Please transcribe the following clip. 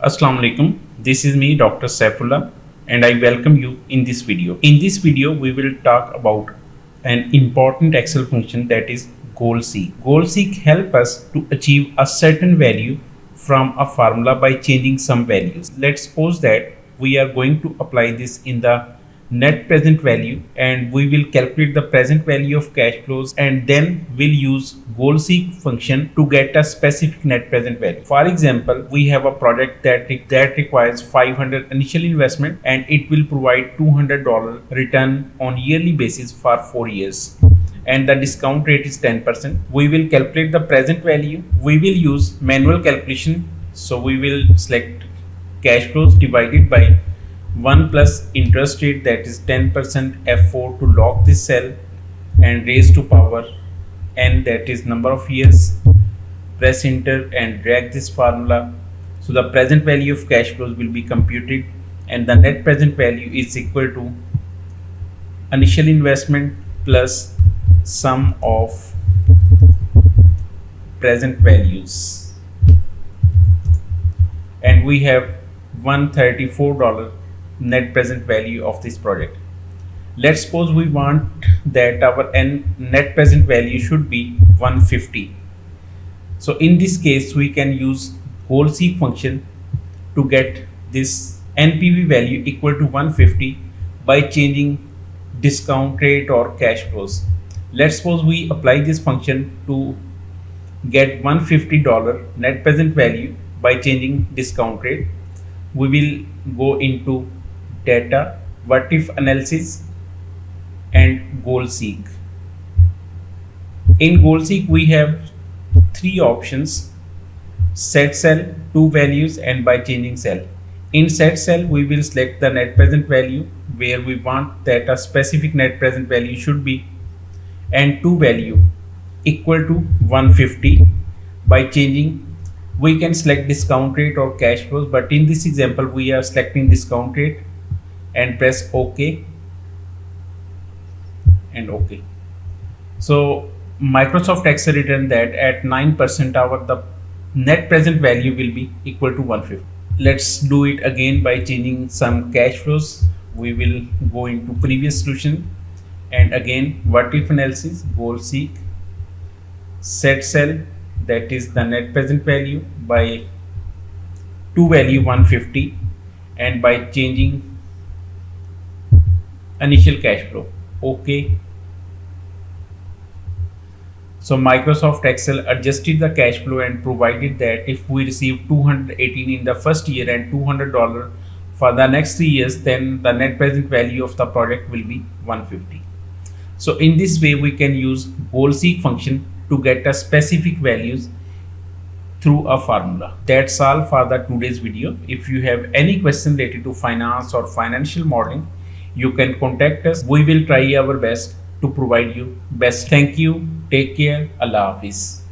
Assalamu alaikum. This is me, Dr. Saif Ullah, and I welcome you in this video. In this video, we will talk about an important Excel function, that is goal seek. Goal seek help us to achieve a certain value from a formula by changing some values. Let's suppose that we are going to apply this in the net present value, and we will calculate the present value of cash flows, and then we'll use goal seek function to get a specific net present value. For example, we have a project that requires 500 initial investment, and it will provide $200 return on yearly basis for 4 years, and the discount rate is 10%. We will calculate the present value. We will use manual calculation, so we will select cash flows divided by 1 plus interest rate, that is 10% F4 to lock this cell, and raise to power n, that is number of years. Press enter and drag this formula. So the present value of cash flows will be computed, and the net present value is equal to initial investment plus sum of present values, and we have $134 net present value of this project. Let's suppose we want that our net present value should be 150. So in this case, we can use goal seek function to get this NPV value equal to 150 by changing discount rate or cash flows. Let's suppose we apply this function to get $150 net present value by changing discount rate. We will go into data, what if analysis, and goal seek. In goal seek, we have three options: set cell, two values, and by changing cell. In set cell, we will select the net present value where we want that a specific net present value should be, and two value equal to 150. By changing, we can select discount rate or cash flows, but in this example we are selecting discount rate, and press OK and OK. So Microsoft Excel returned that at 9% our the net present value will be equal to 150. Let's do it again by changing some cash flows. We will go into previous solution, and again what if analysis, goal seek, set cell, that is the net present value, by two value 150, and by changing initial cash flow. OK. So Microsoft Excel adjusted the cash flow and provided that if we receive 218 in the first year and $200 for the next 3 years, then the net present value of the project will be 150. So in this way we can use goal seek function to get a specific values through a formula. That's all for the today's video. If you have any question related to finance or financial modeling, you can contact us. We will try our best to provide you best. Thank you. Take care. Allah Hafiz.